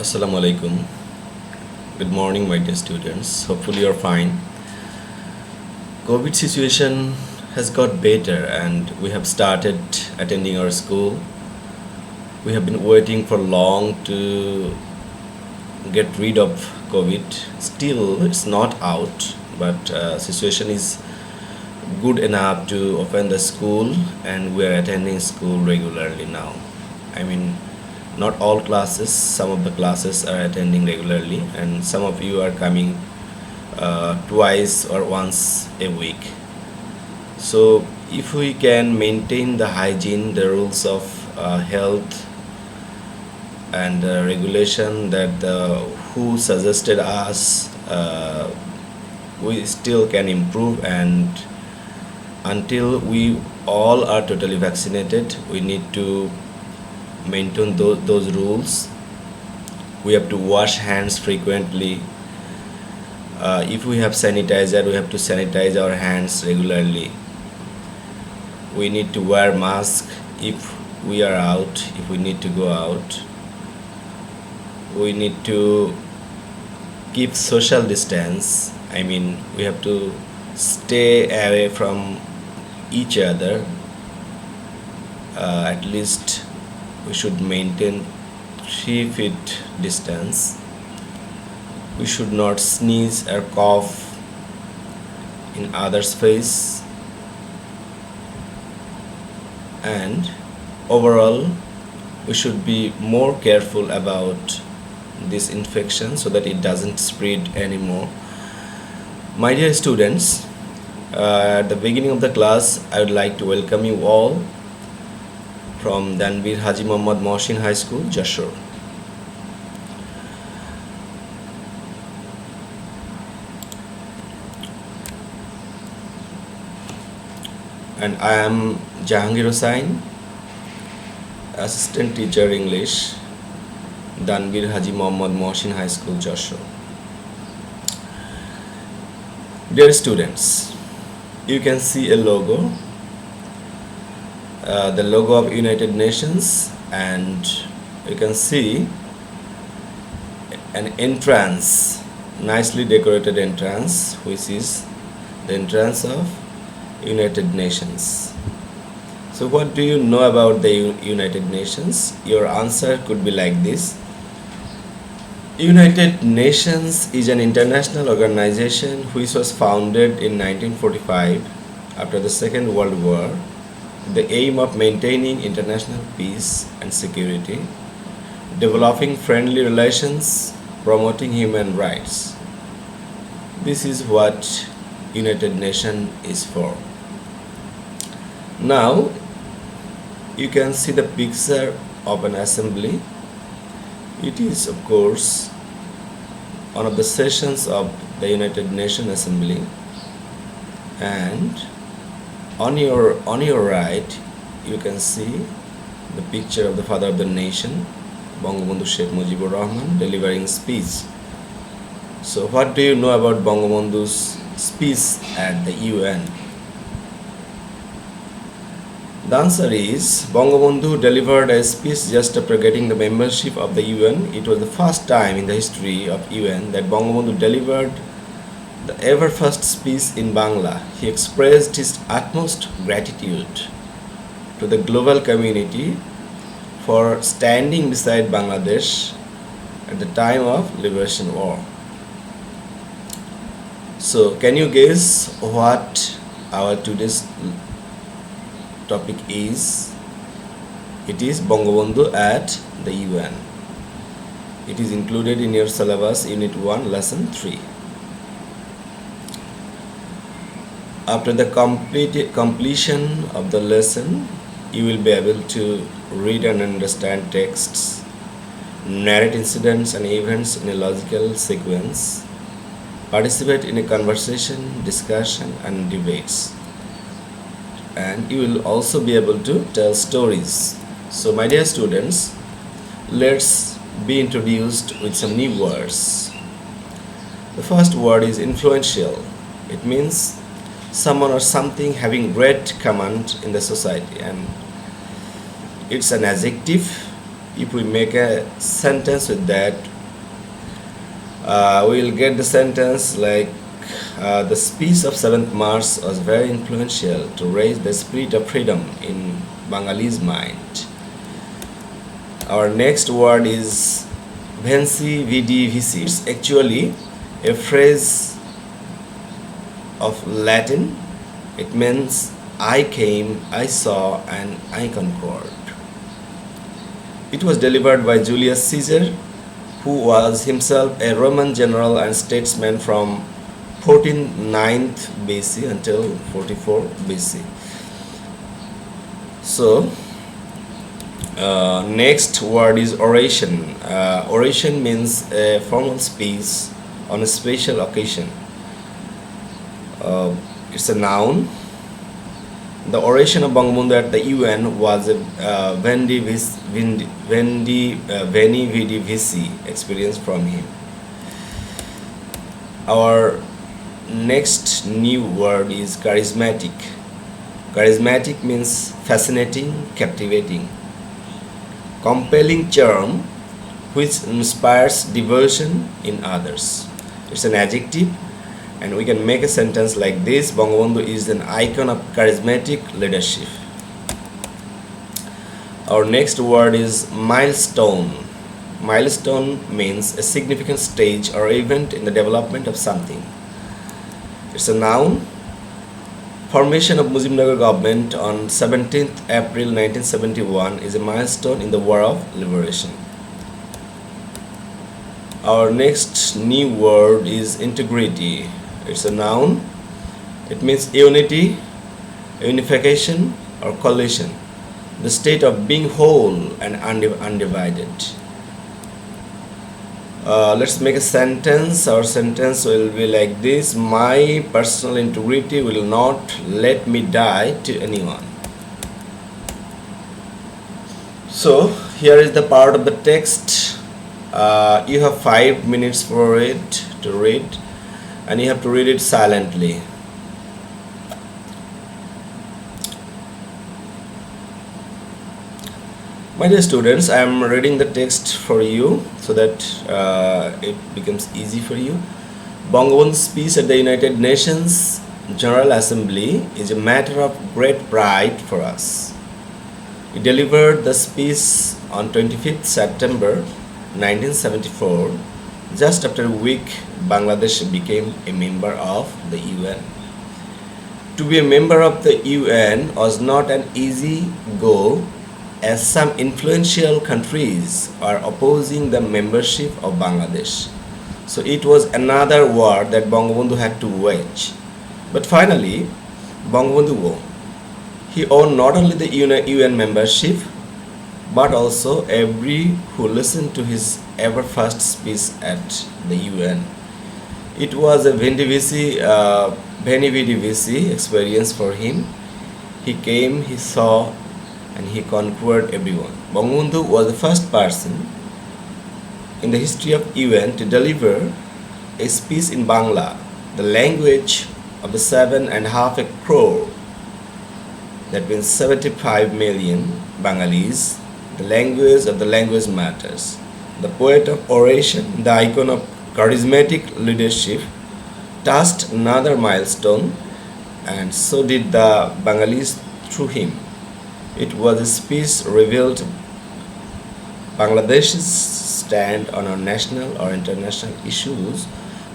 Assalamu alaikum. Good morning, my dear students. Hopefully, you're fine. COVID situation has got better, and we have started attending our school. We have been waiting for long to get rid of COVID. Still, it's not out, but situation is good enough to open the school, and we are attending school regularly now. I mean, not all classes, some of the classes are attending regularly, and some of you are coming twice or once a week. So if we can maintain the hygiene, the rules of health, and the regulation that who suggested us, we still can improve. And until we all are totally vaccinated, we need to maintain those rules. We have to wash hands frequently. If we have sanitizer, we have to sanitize our hands regularly. We need to wear mask if we are out, if we need to go out. We need to keep social distance. I mean, we have to stay away from each other. At least we should maintain 3 feet distance. We should not sneeze or cough in others' face. And overall, we should be more careful about this infection so that it doesn't spread anymore. My dear students, at the beginning of the class, I would like to welcome you all from Danbir Haji Muhammad Mohsin High School, Jashore. And I am Jahangir Hussain, Assistant Teacher English, Danbir Haji Muhammad Mohsin High School, Jashore. Dear students, you can see a logo, the logo of United Nations, and you can see an entrance, nicely decorated entrance, which is the entrance of United Nations. So what do you know about the United Nations? Your answer could be like this. United Nations is an international organization which was founded in 1945 after the Second World War with the aim of maintaining international peace and security, developing friendly relations, promoting human rights. This is what United Nations is for. Now you can see the picture of an assembly. It is, of course, one of the sessions of the United Nations Assembly, and on your right you can see the picture of the father of the nation, Bangabandhu Sheikh Mujibur Rahman, delivering speech. So what do you know about Bangabandhu's speech at the UN? The answer is Bangabandhu delivered a speech just after getting the membership of the UN. It was the first time in the history of UN that Bangabandhu delivered the ever first speech in Bangla. He expressed his utmost gratitude to the global community for standing beside Bangladesh at the time of Liberation War. So, can you guess what our today's topic is? It is Bangabandhu at the UN. It is included in your syllabus, Unit 1, Lesson 3. After the completion of the lesson, you will be able to read and understand texts, narrate incidents and events in a logical sequence, participate in a conversation, discussion and debates. And you will also be able to tell stories. So my dear students, let's be introduced with some new words. The first word is influential. It means someone or something having great command in the society, and it's an adjective. If we make a sentence with that, We will get the sentence like the speech of 7th March was very influential to raise the spirit of freedom in Bangali's mind. Our next word is Venci Vidi Vici. It's actually a phrase of Latin. It means I came, I saw, and I conquered. It was delivered by Julius Caesar, who was himself a Roman general and statesman from 14th BC until 44 BC. So, next word is oration. Oration means a formal speech on a special occasion. It's a noun. The oration of Bangabandhu at the UN was a Veni Vidi Vici experience from him. Our next new word is charismatic. Charismatic means fascinating, captivating, compelling charm which inspires devotion in others. It's an adjective, and we can make a sentence like this: Bangabandhu is an icon of charismatic leadership. Our next word is milestone. Milestone means a significant stage or event in the development of something. It's a noun. Formation of Mujibnagar government on 17th April 1971 is a milestone in the War of Liberation. Our next new word is integrity. It's a noun. It means unity, unification, or coalition, the state of being whole and undivided. Let's make a sentence. Our sentence will be like this: my personal integrity will not let me die to anyone. So here is the part of the text. You have 5 minutes for it to read, and you have to read it silently. My dear students, I am reading the text for you so that it becomes easy for you. Bangabandhu's speech at the United Nations General Assembly is a matter of great pride for us. He delivered the speech on 25th September 1974, just after a week Bangladesh became a member of the UN. To be a member of the UN was not an easy go, as some influential countries are opposing the membership of Bangladesh. So it was another war that Bangabandhu had to wage. But finally, Bangabandhu won. He won not only the UN membership, but also every who listened to his ever first speech at the UN. It was a Veni Vidi Vici experience for him. He came, he saw, and he conquered everyone. Bangabandhu was the first person in the history of UN to deliver a speech in Bangla, the language of the 7.5 crore, that means 75 million Bengalis, the language of the language matters. The poet of oration, the icon of charismatic leadership, touched another milestone, and so did the Bengalis through him. It was a speech revealed Bangladesh's stand on our national or international issues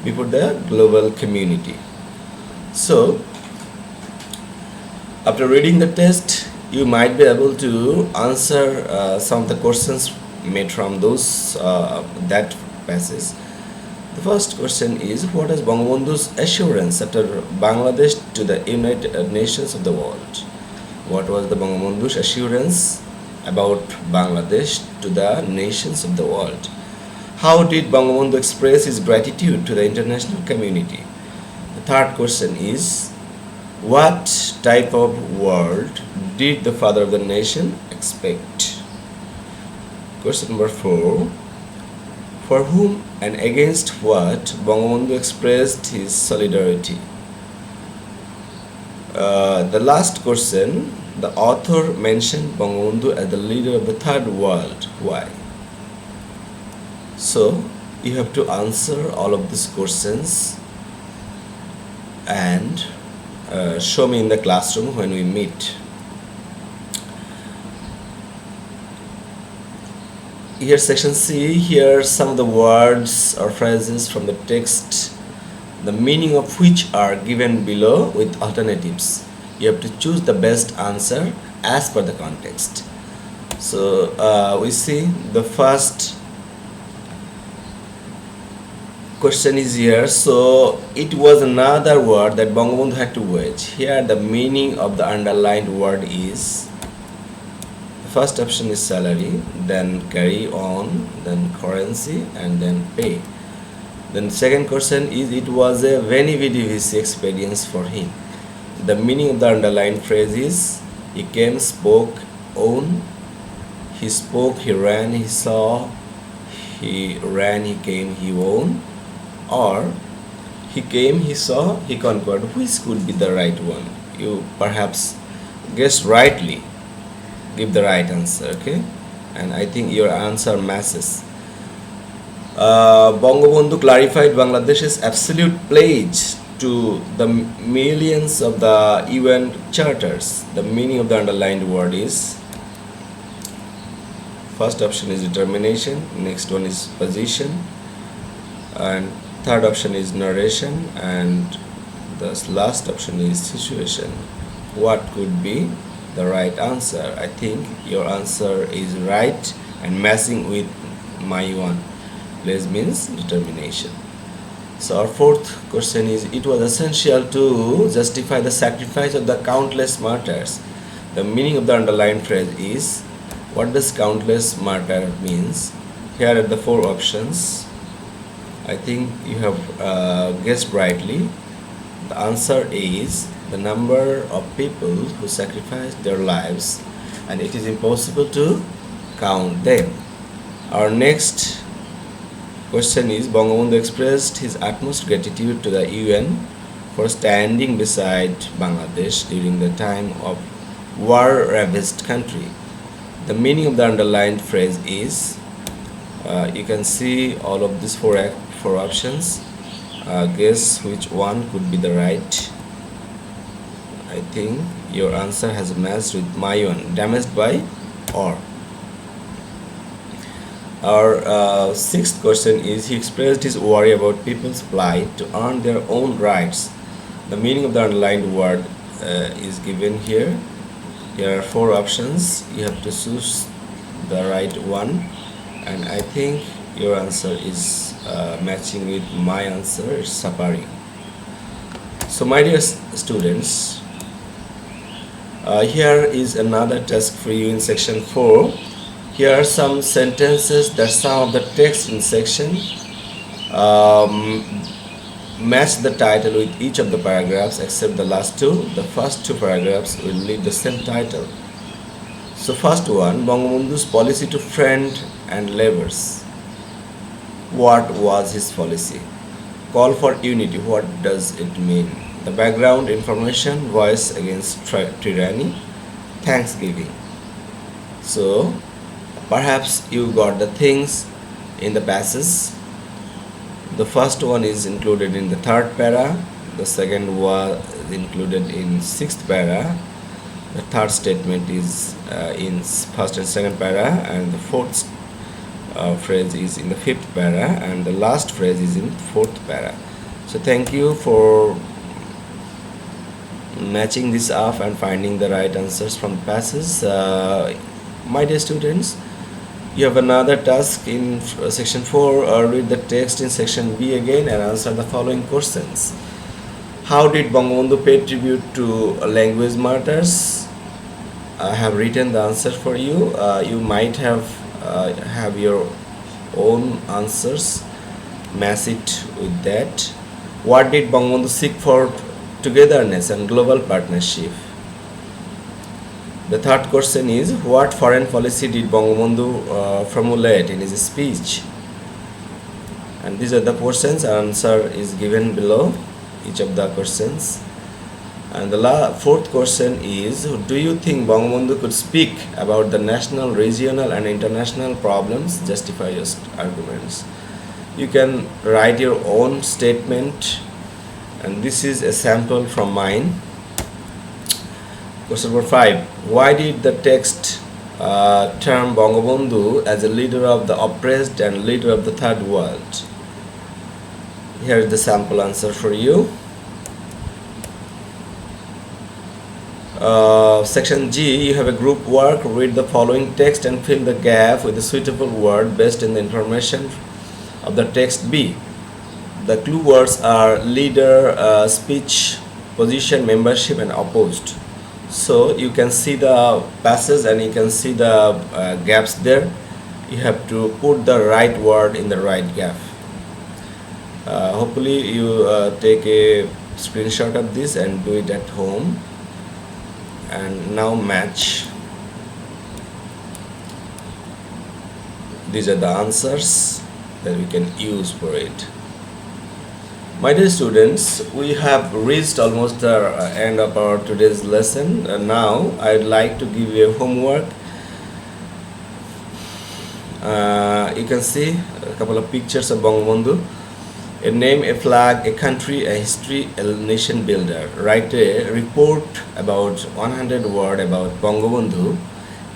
before the global community. So, after reading the text, you might be able to answer some of the questions made from that passage. The first question is, what is Bangabandhu's assurance after Bangladesh to the United Nations of the world? What was the Bangabandhu's assurance about Bangladesh to the nations of the world? How did Bangabandhu express his gratitude to the international community? The third question is, what type of world did the father of the nation expect? Question number 4. For whom and against what Bangabandhu expressed his solidarity? The last question, the author mentioned Bangabandhu as the leader of the third world. Why? So, you have to answer all of these questions and show me in the classroom when we meet. Here section C, here some of the words or phrases from the text, the meaning of which are given below with alternatives. You have to choose the best answer as per the context. So we see the first question is here. So it was another word that Bangabandhu had to wage. Here the meaning of the underlined word is, the first option is salary, then carry on, then currency, and then pay. Then second question is, it was a veni vidi vici experience for him. The meaning of the underlined phrase is, he came, spoke, own, he spoke, he ran, he saw, he ran, he came, he won, or he came, he saw, he conquered. Which could be the right one? You perhaps guess rightly, give the right answer, okay? And I think your answer matches. Bangabandhu clarified Bangladesh's absolute pledge to the millions of the UN charters. The meaning of the underlined word is, first option is determination, next one is position, and third option is narration, and the last option is situation. What could be the right answer? I think your answer is right and matching with my one. Pledge means determination. So our fourth question is, it was essential to justify the sacrifice of the countless martyrs. The meaning of the underlined phrase is, what does countless martyr means? Here are the four options. I think you have guessed rightly. The answer is the number of people who sacrificed their lives, and it is impossible to count them. Our next question is, Bangabandhu expressed his utmost gratitude to the UN for standing beside Bangladesh during the time of war-ravaged country. The meaning of the underlined phrase is, you can see all of these four options. Guess which one could be the right. I think your answer has matched with my one, damaged by or. Our sixth question is, he expressed his worry about people's plight to earn their own rights. The meaning of the underlined word is given here. There are four options. You have to choose the right one, and I think your answer is matching with my answer. It's Sapari. So my dear students, here is another task for you in section 4. Here are some sentences that some of the text in section match the title with each of the paragraphs except the last two. The first two paragraphs will lead the same title. So first one, Bangabandhu's policy to friend and labours. What was his policy? Call for unity. What does it mean? The background information, voice against tyranny, Thanksgiving. So perhaps you got the things in the passage. The first one is included in the third para, the second was included in sixth para, the third statement is in first and second para, and the fourth phrase is in the fifth para, and the last phrase is in fourth para. So thank you for matching this up and finding the right answers from the passage. My dear students, you have another task in section 4. Read the text in section B again and answer the following questions. How did Bangabandhu pay tribute to language martyrs? I have written the answer for you. You might have your own answers. Match it with that. What did Bangabandhu seek for togetherness and global partnership? The third question is, what foreign policy did Bangabandhu formulate in his speech? And these are the questions. Answer is given below each of the questions. And the fourth question is, do you think Bangabandhu could speak about the national, regional and international problems? Justify your arguments. You can write your own statement, and this is a sample from mine. Question number 5. Why did the text term Bangabandhu as a leader of the oppressed and leader of the third world? Here is the sample answer for you. Section G, you have a group work. Read the following text and fill the gap with a suitable word based on the information of the text B. The clue words are leader, speech, position, membership, and opposed. So you can see the passage and you can see the gaps there. You have to put the right word in the right gap. Hopefully you take a screenshot of this and do it at home. And now match. These are the answers that we can use for it. My dear students, we have reached almost the end of our today's lesson. Now I'd like to give you a homework. You can see a couple of pictures of Bangabandhu. A name, a flag, a country, a history, a nation builder. Write a report about 100 words about Bangabandhu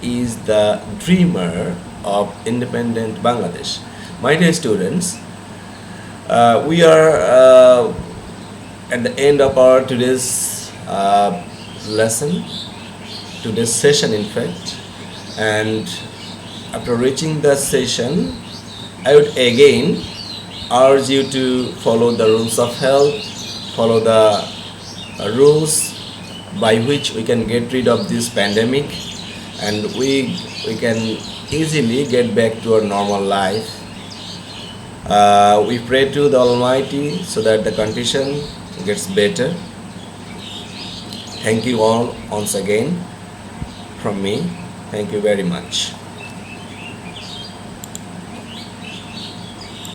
is the dreamer of independent Bangladesh. My dear students, we are at the end of our today's lesson, today's session in fact, and after reaching the session, I would again urge you to follow the rules of health, follow the rules by which we can get rid of this pandemic, and we can easily get back to our normal life. We pray to the Almighty so that the condition gets better. Thank you all once again from me. Thank you very much.